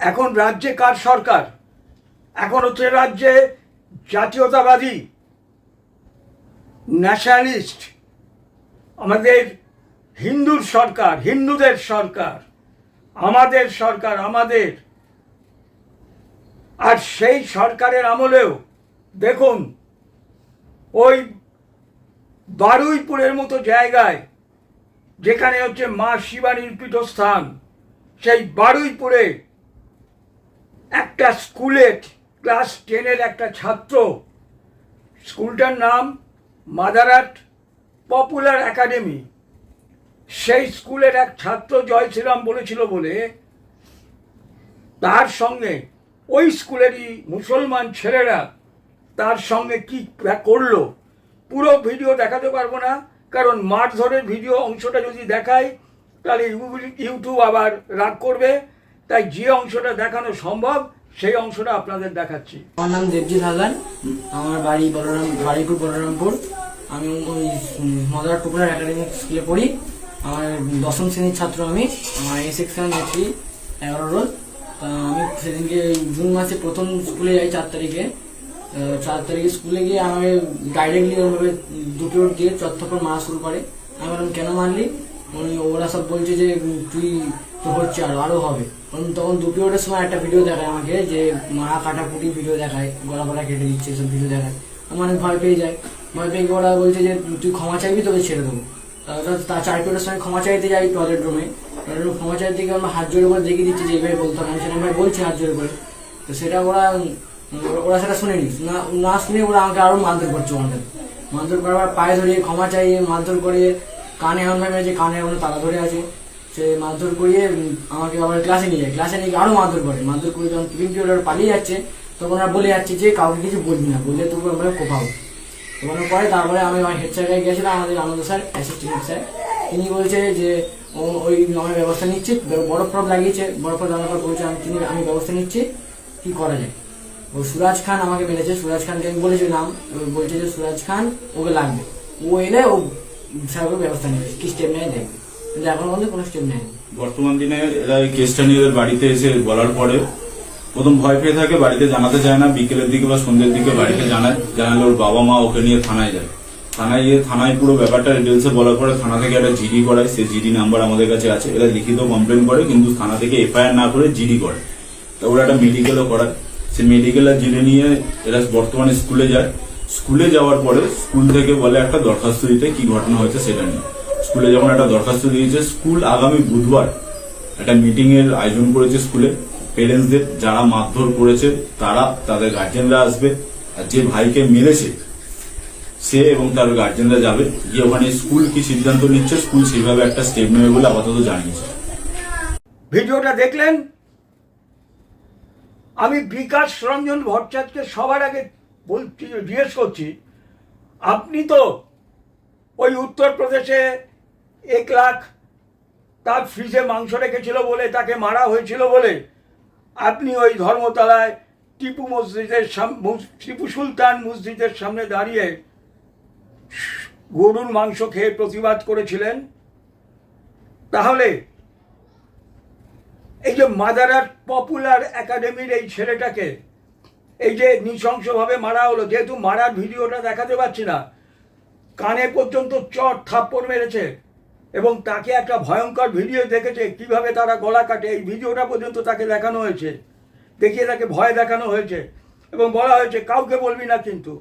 এখন রাজ্যে কার সরকার? এখন হচ্ছে রাজ্যে জাতীয়তাবাদী ন্যাশনালিস্ট, আমাদের হিন্দুর সরকার, হিন্দুদের সরকার, আমাদের সরকার, আমাদের। আর সেই সরকারের আমলেও দেখুন ওই বারুইপুরের মতো জায়গায়, যেখানে হচ্ছে মা শিবানীর পীঠস্থান, সেই বারুইপুরে একটা স্কুলে ক্লাস 10-এর একটা ছাত্র, স্কুলটার নাম মাদারাট পপুলার একাডেমি, সেই স্কুলের এক ছাত্র জয় শ্রীরাম বলেছিল বলে তার সঙ্গে ওই স্কুলেরই মুসলমান ছেলেরা তার সঙ্গে কি করলো, পুরো ভিডিও দেখাতে পারবো না, কারণ মারধরের ভিডিও অংশটা যদি দেখাই তাহলে ইউটিউব আবার রাগ করবে। তাই যে অংশটা দেখানো সম্ভব সেই অংশটা আপনাদের দেখাচ্ছি। আমার নাম দেবজিৎ হালদার, আমার বাড়ি বারুইপুর বলরামপুর। আমি ওই মাদার পপুলার একাডেমিক স্কুলে পড়ি। আমার 10ম শ্রেণীর ছাত্র। আমার এই সেকশন নেত্রী 11 রোল। আমি সেদিনকে জুন মাসে প্রথম স্কুলে যাই 4 তারিখে। 4 তারিখে স্কুলে গিয়ে আমাকে ডাইরেক্টলি ওইভাবে দুটো দিয়ে চত্থপর মারা শুরু করে। আমি বললাম কেন মারলি? ওরা সব বলছে যে তুই তো হচ্ছে আরো হবে। তখন 2 পিরিয়ডের সময় একটা ভিডিও দেখায় আমাকে, যে মারা কাটাকুটি ভিডিও দেখায়, গলা গলা কেটে দিচ্ছে, এসব ভিডিও দেখায়। আমি অনেক ভয় পেয়ে যাই। ভয় পেয়ে ওরা বলছে যে তুই ক্ষমা চাইবি, তোকে ছেড়ে দেবো। তার 4 পিরিয়ডের সময় ক্ষমা চাইতে যাই টয়লেট রুমে। ক্ষমা চাইতে গিয়ে আমরা হাত জোরে করে দেখিয়ে দিচ্ছি যে এইভাবে বলতে হবে, সেটা আমি বলছি হাত জোরে করে। তো সেটা ওরা সেটা শুনেনি। না শুনে ওরা আমাকে আরো মারধর করছে। মারধর করার পায়ে ধরিয়ে ক্ষমা চাইয়ে মারধর করে, কানে এমন ভাবে যে কানে এমন তালা ধরে আছে, সে মারধর করিয়ে আমাকে আবার ক্লাসে নিয়ে যায়। ক্লাসে নিয়ে আরো মারধর করে। মারধর করে যখন টিফিন পিরিয়ড পালিয়ে যাচ্ছে, তখন ওরা বলে যাচ্ছে যে কাউকে কিছু বলবি না, বললে তবু আমরা কোপাবো। কোপানোর পরে তারপরে আমি আমার হেড স্যারকে গিয়েছিলাম, আমাদের আনন্দ স্যার, অ্যাসিস্ট্যান্ট হেড স্যার। তিনি বলছে যে ওই আমার ব্যবস্থা নিচ্ছি, বরফ টরফ লাগিয়েছে। বরফ লাগানোর পর বলছে আমি ব্যবস্থা নিচ্ছি, কি করা যায়। ও সুরাজ খান আমাকে মেরেছে। সুরাজ খানকে আমি বলেছিলাম, বলছে যে সুরাজ খান ওকে লাগবে, ও এলে ও স্যার ব্যবস্থা নেবে, কি স্টেপ নেয় দেখবে। কিন্তু এখন পর্যন্ত কোনো স্টেপ নেয়। বর্তমান দিনে এরা এই কেসটা নিয়ে বাড়িতে এসে বলার পরে প্রথম ভয় পেয়ে থাকে, বাড়িতে জানাতে চায় না। বিকেলের দিকে বা সন্ধ্যের দিকে বাড়িতে জানালে ওর বাবা মা ওকে নিয়ে থানায় যায়। থানায় পুরো ব্যাপারটা ডিটেলসে বলার পরে থানা থেকে একটা জিডি করায়। সেই জিডি নাম্বার আমাদের কাছে আছে। এরা লিখিত কমপ্লেন করে, কিন্তু থানা থেকে এফআইআর না করে জিডি করে। তা ওরা একটা মেডিকেলও করায়। সে মেডিকেলের জিডি নিয়ে এরা বর্তমানে স্কুলে যায়। স্কুলে যাওয়ার পরে স্কুল থেকে বলে একটা দরখাস্ত দিতে, কি ঘটনা হয়েছে সেটা নিয়ে। স্কুলে যখন একটা দরখাস্ত দিয়েছে, স্কুল আগামী বুধবার একটা মিটিং এর আয়োজন করেছে স্কুলে। পেরেন্টসদের যারা মারধর করেছে তারা, তাদের গার্জেনরা আসবে। আর যে ভাইকে মেরেছে সে এবং তার গার্জেনরা যাবে, গিয়ে ওখানে স্কুল কি সিদ্ধান্ত নিচ্ছে, স্কুল সেইভাবে একটা স্টেপ নেবে বলে আপাতত জানিয়েছে। ভিডিওটা দেখলেন? আমি বিকাশ রঞ্জন ভট্টাচার্যকে সবার আগে জিজ্ঞেস করছি, আপনি তো ওই উত্তরপ্রদেশে 1 লাখ তার ফ্রিজে মাংস রেখেছিল বলে, তাকে মারা হয়েছিল বলে আপনি ওই ধর্মতলায় টিপু সুলতান মসজিদের সামনে দাঁড়িয়ে গরুর মাংস খেয়ে প্রতিবাদ করেছিলেন। তাহলে এই যে মাদারাট পপুলার একাডেমির এই ছেলেটাকে এই যে নৃশংসভাবে মারা হলো, যেহেতু মারার ভিডিওটা দেখাতে পাচ্ছি না, কানে পর্যন্ত চট থাপ্পড় মেরেছে এবং তাকে একটা ভয়ঙ্কর ভিডিও দেখেছে কিভাবে তারা গলা কাটে, এই ভিডিওটা পর্যন্ত তাকে দেখানো হয়েছে, দেখিয়ে তাকে ভয় দেখানো হয়েছে এবং বলা হয়েছে কাউকে বলবি না। কিন্তু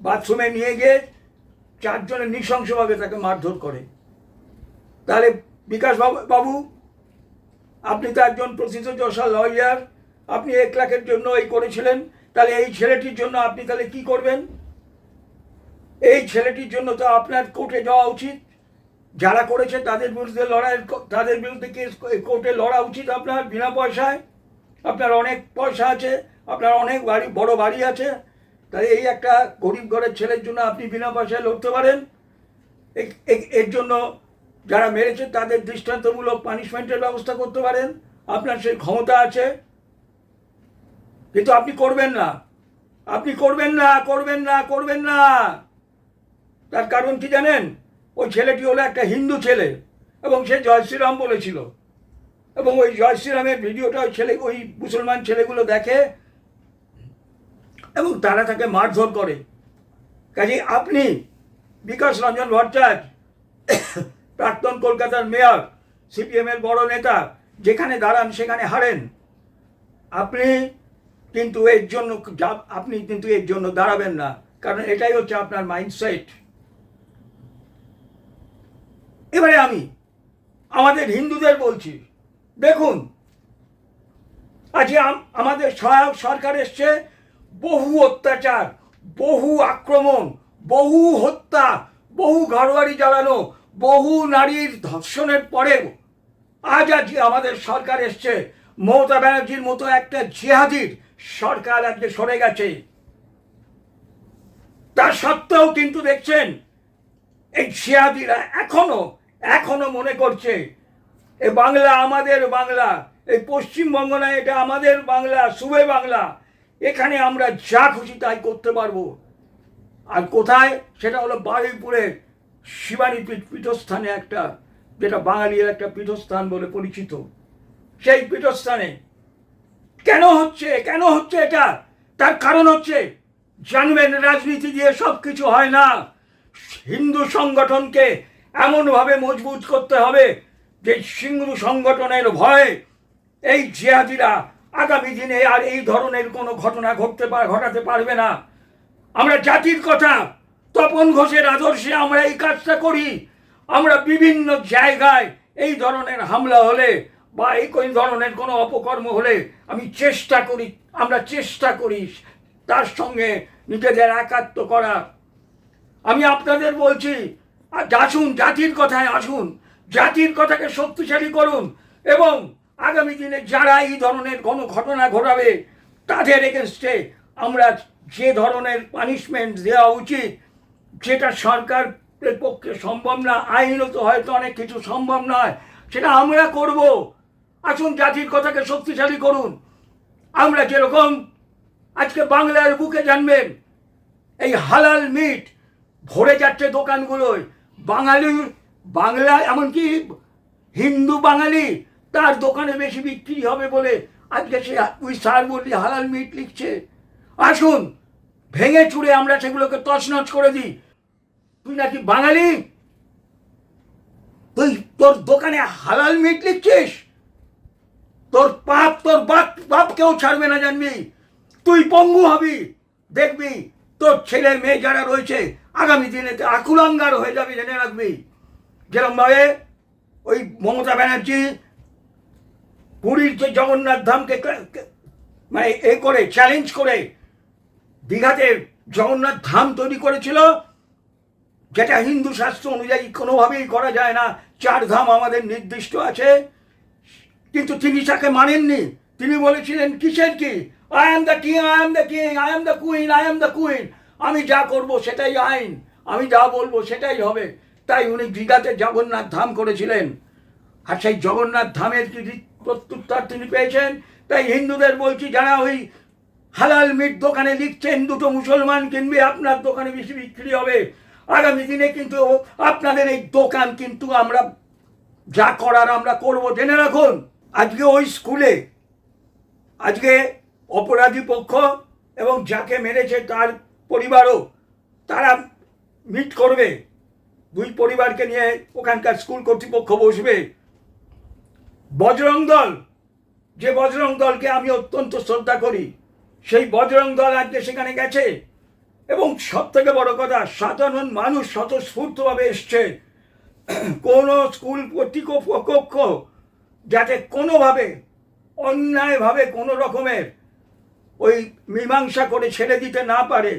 বাথরুমে নিয়ে গিয়ে 4 জনে নৃশংসভাবে তাকে মারধর করে। তাহলে বিকাশ বাবু, আপনি তো একজন প্রথিতযশা লয়ার, আপনি 1 লাখের জন্য এই করেছিলেন, তাহলে এই ছেলেটির জন্য আপনি তাহলে কি করবেন? এই ছেলেটির জন্য তো আপনার কোর্টে যাওয়া উচিত। যারা করেছে তাদের বিরুদ্ধে কেস কোর্টে লড়া উচিত আপনার, বিনা পয়সায়। আপনার অনেক পয়সা আছে, আপনার অনেক বড় বাড়ি আছে, তাই এই একটা গরিব ঘরের ছেলের জন্য আপনি বিনা পয়সায় লড়তে পারেন। এর জন্য যারা মেরেছে তাদের দৃষ্টান্তমূলক পানিশমেন্টের ব্যবস্থা করতে পারেন, আপনার সেই ক্ষমতা আছে। কিন্তু আপনি করবেন না, আপনি করবেন না, করবেন না, করবেন না। তার কারণ কি জানেন? ওই ছেলেটি হলো একটা হিন্দু ছেলে এবং সে জয় শ্রীরাম বলেছিল। এবং ওই জয় শ্রীরামের ভিডিওটা ওই মুসলমান ছেলেগুলো দেখে এবং তারা তাকে মারধর করে। কাজে আপনি বিকাশ রঞ্জন ভট্টাচার্য, প্রাক্তন কলকাতার মেয়র, সিপিএমের বড় নেতা, যেখানে দাঁড়ান সেখানে হারেন। আপনি কিন্তু এর জন্য দাঁড়াবেন না, কারণ এটাই হচ্ছে আপনার মাইন্ডসেট। এবারে আমি আমাদের হিন্দুদের বলছি, দেখুন আজকে আমাদের সহায়ক সরকার এসছে, বহু অত্যাচার, বহু আক্রমণ, বহু হত্যা, বহু ঘরবাড়ি জ্বালানো, বহু নারীর ধর্ষণের পরেও আজ আমাদের সরকার এসছে। মমতা ব্যানার্জির মতো একটা জিহাদির সরকার আজকে সরে গেছে। তা সত্ত্বেও কিন্তু দেখছেন এই জিহাদিরা এখনো মনে করছে এ বাংলা আমাদের বাংলা, এই পশ্চিমবঙ্গ না, এটা আমাদের বাংলা, সুবে বাংলা, এখানে আমরা যা খুশি তাই করতে পারবো। আর কোথায়? সেটা হলো বারুইপুরের শিবানী পীঠস্থানে, একটা যেটা বাঙালির একটা পীঠস্থান বলে পরিচিত, সেই পীঠস্থানে কেন হচ্ছে এটা? তার কারণ হচ্ছে, জানবেন, রাজনীতি দিয়ে সব কিছু হয় না। হিন্দু সংগঠনকে এমনভাবে মজবুত করতে হবে যে হিন্দু সংগঠনের ভয়ে এই জিহাদিরা আগামী দিনে আর এই ধরনের কোনো ঘটনা ঘটাতে পারবে না। আমরা জাতির কথা, তপন ঘোষের আদর্শে আমরা এই কাজটা করি। আমরা বিভিন্ন জায়গায় এই ধরনের হামলা হলে বা এই ধরনের কোনো অপকর্ম হলে আমরা চেষ্টা করি তার সঙ্গে নিজেদের একাত্ম করা। আমি আপনাদের বলছি, আসুন, জাতির কথায় আসুন, জাতির কথাকে শক্তিশালী করুন, এবং আগামী দিনে যারা এই ধরনের কোনো ঘটনা ঘটাবে তাদের এগেনস্টে আমরা যে ধরনের পানিশমেন্ট দেওয়া উচিত, যেটা সরকারের পক্ষে সম্ভব না, আইনত হয়তো অনেক কিছু সম্ভব নয়, সেটা আমরা করব। আসুন, জাতির কথাকে শক্তিশালী করুন। আমরা যেরকম আজকে বাংলার বুকে, জানবেন, এই হালাল মিট ভরে যাচ্ছে দোকানগুলোয়। বাংলা এমনকি হিন্দু বাঙালি তার দোকানে বেশি বিক্রি হবে বলে আজকে ওই স্যার বললি হালাল মিট লিখছে। আসুন, ভেঙে চুড়ে আমরা সেগুলোকে তছনছ করে দিই। তুই নাকি বাঙালি, তোর দোকানে হালাল মিট লিখছিস, তোর বাপ কেউ ছাড়বে না, জানবি? তুই পঙ্গু হবি, দেখবি তোর ছেলে মেয়ে যারা রয়েছে আগামী দিনে আকুলাঙ্গার হয়ে যাবে, জেনে রাখবি। যেরকমভাবে ওই মমতা ব্যানার্জি পুরীর যে জগন্নাথ ধামকে করে চ্যালেঞ্জ করে দীঘাতে জগন্নাথ ধাম তৈরি করেছিল, যেটা হিন্দু শাস্ত্র অনুযায়ী কোনোভাবেই করা যায় না। 4 ধাম আমাদের নির্দিষ্ট আছে, কিন্তু তিনি তাকে মানেননি। তিনি বলেছিলেন, কিসের কি? I am the king, I am the king, I am the queen, I am the queen. আমি যা করব সেটাই আইন, আমি যা বলবো সেটাই হবে। তাই উনি দীঘাতে জগন্নাথ ধাম করেছিলেন, আর সেই জগন্নাথ ধামের প্রত্যুত্তর তিনি পেয়েছেন। তাই হিন্দুদের বলছি, যারা ওই হালাল মিট দোকানে লিখছেন 2টো মুসলমান কিনবে, আপনার দোকানে বেশি বিক্রি হবে। আগামী দিনে কিন্তু আপনাদের এই দোকান কিন্তু আমরা যা করার আমরা করব, জেনে রাখুন। আজকে ওই স্কুলে আজকে অপরাধী পক্ষ এবং যাকে মেরেছে তার পরিবারও তারা মিট করবে। 2 পরিবারকে নিয়ে ওখানকার স্কুল কর্তৃপক্ষ বসবে। বজরং দল, যে বজরং দলকে আমি অত্যন্ত শ্রদ্ধা করি, সেই বজরং দল আজকে সেখানে গেছে। এবং সব থেকে বড় কথা, সাধারণ মানুষ স্বতঃস্ফূর্তভাবে এসছে। কোনো স্কুল কর্তৃপক্ষ যাতে কোনোভাবে অন্যায়ভাবে কোনো রকমের ওই মীমাংসা করে ছেড়ে দিতে না পারে।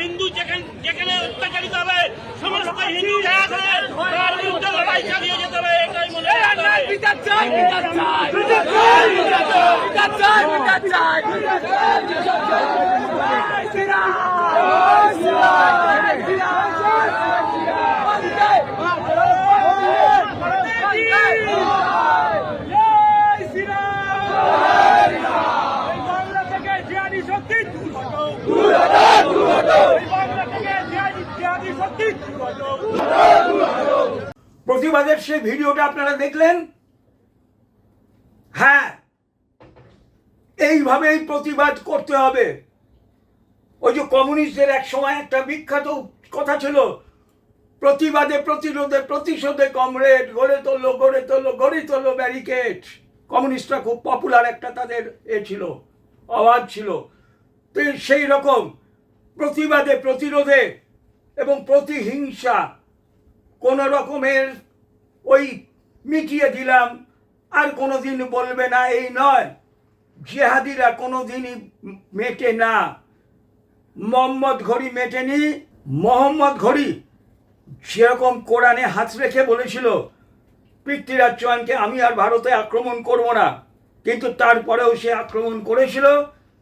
হিন্দু যেখানে অত্যাচারিত হবে সমস্ত হিন্দু তার বিরুদ্ধে লড়াই চালিয়ে যেতে হবে, এটাই মনে প্রতিবাদের সেই ভিডিওটা আপনারা দেখলেন। হ্যাঁ, এইভাবেই প্রতিবাদ করতে হবে। ওই যে কমিউনিস্টদের এক সময় একটা বিখ্যাত কথা ছিল, প্রতিবাদে প্রতিরোধে প্রতিশোধে কমরেড, গড়ে তোলো গড়ে তোলো গড়ে তোলো ব্যারিকেড। কমিউনিস্টরা খুব পপুলার একটা তাদের ছিল, আওয়াজ ছিল। তো সেই রকম প্রতিবাদে প্রতিরোধে এবং প্রতিহিংসা কোন রকমের ওই মিটিয়ে দিলাম আর কোনোদিন বলবে না এই নয়। জিহাদিরা কোনোদিনই মেটে না। মোহাম্মদ ঘড়ি মেটেনি। মোহাম্মদ ঘড়ি যেরকম কোরআনে হাত রেখে বলেছিল পৃথ্বীরাজ চৌহানকে আমি আর ভারতে আক্রমণ করব না, কিন্তু তারপরেও সে আক্রমণ করেছিল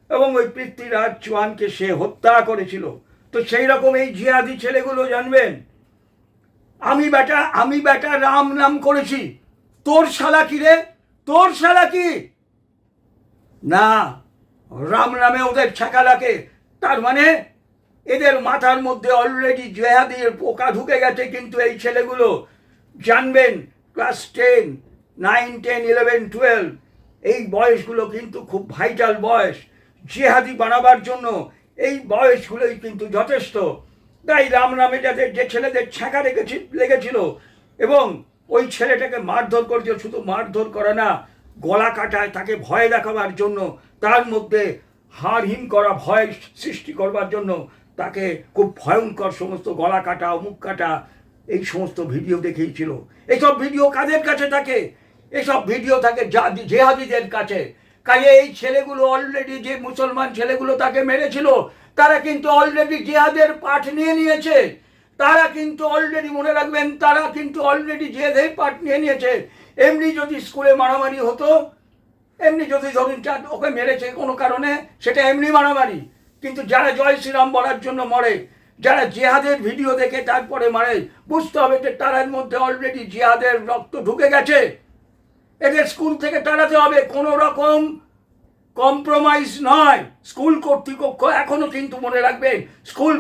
এবং ওই পৃথ্বীরাজ চৌহানকে সে হত্যা করেছিল। তো সেই রকম এই জিহাদি ছেলেগুলো জানবেন, আমি বেটা রাম নাম করেছি, তোর শালা কি রে, তোর শালা কি? না, রাম নামে ওদের ছাকা লাগে। তার মানে এদের মাথার মধ্যে অলরেডি জিহাদির পোকা ঢুকে গেছে। কিন্তু এই ছেলেগুলো জানবেন, ক্লাস 10, 9, 10, 11, 12 এই বয়সগুলো কিন্তু খুব ভাইটাল বয়স জিহাদি বানাবার জন্য। এই বয়সগুলোই কিন্তু যথেষ্ট। তাই রাম নামে যাদের যে ছেলেদের ছ্যাঁকা লেগেছিল এবং ওই ছেলেটাকে মারধর করেছিল, শুধু মারধর করে না, গলা কাটায় তাকে ভয় দেখাবার জন্য, তার মধ্যে হাড়হীন করা ভয় সৃষ্টি করবার জন্য তাকে খুব ভয়ঙ্কর সমস্ত গলা কাটা মুখ কাটা এই সমস্ত ভিডিও দেখিয়েছিল। এইসব ভিডিও কাদের কাছে থাকে? এসব ভিডিও থাকে জেহাদিদের কাছে। কাজে এই ছেলেগুলো অলরেডি, যে মুসলমান ছেলেগুলো তাকে মেরেছিল, তারা কিন্তু অলরেডি জিহাদের পাঠ নিয়ে নিয়েছে। তারা কিন্তু অলরেডি, মনে রাখবেন, তারা কিন্তু অলরেডি জিহাদের পাঠ নিয়ে নিয়েছে। এমনি যদি স্কুলে মারামারি হতো, এমনি যদি ধরুন ওকে মেরেছে কোনো কারণে, সেটা এমনি মারামারি। কিন্তু যারা জয় শ্রীরাম বলার জন্য মরে, যারা জিহাদের ভিডিও দেখে তারপরে মারে, বুঝতে হবে যে তার মধ্যে অলরেডি জিহাদের রক্ত ঢুকে গেছে। এদের স্কুল থেকে তাড়াতে হবে, কোনো রকম কম্প্রোমাইজ নয়। স্কুল কর্তৃপক্ষ এখনো কিন্তু, মনে রাখবেন, স্কুল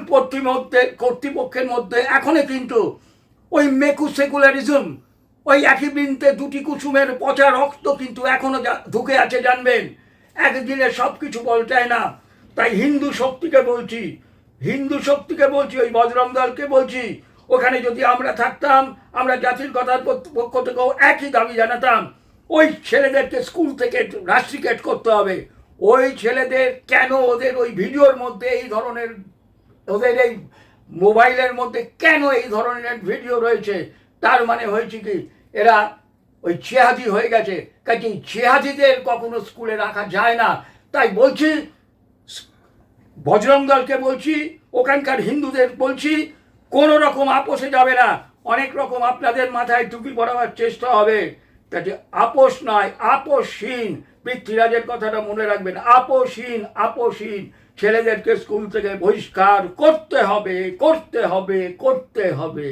কর্তৃপক্ষের মধ্যে এখনো কিন্তু ওই মেকু সেকুলারিজম, ওই একই বৃন্তে দুটি কুসুমের পচা রক্ত কিন্তু এখনো ঢুকে আছে, জানবেন। একদিনে সব কিছু বলটায় না। তাই হিন্দু শক্তিকে বলছি, ওই বজরং দলকে বলছি, ওখানে যদি আমরা থাকতাম, আমরা জাতির কথার পক্ষ থেকেও একই দাবি জানাতাম, ওই ছেলেদেরকে স্কুল থেকে রাস্ট্রিকেট করতে হবে। ওই ছেলেদের কেন ওদের ওই ভিডিওর মধ্যে এই ধরনের, ওদের এই মোবাইলের মধ্যে কেন এই ধরনের ভিডিও রয়েছে? তার মানে হয়েছে কি, এরা ওই জিহাদি হয়ে গেছে। কাজে জিহাদিদের কখনো স্কুলে রাখা যায় না। তাই বলছি, বজরং দলকে বলছি, ওখানকার হিন্দুদের বলছি, কোনো রকম আপোষে যাবে না। অনেক রকম আপনাদের মাথায় টুপি পরাবার চেষ্টা হবে। তাতে আপোষ নয়, আপোষহীন। পৃথ্বীরাজের কথাটা মনে রাখবেন, আপোষহীন। ছেলেদেরকে স্কুল থেকে বহিষ্কার করতে হবে।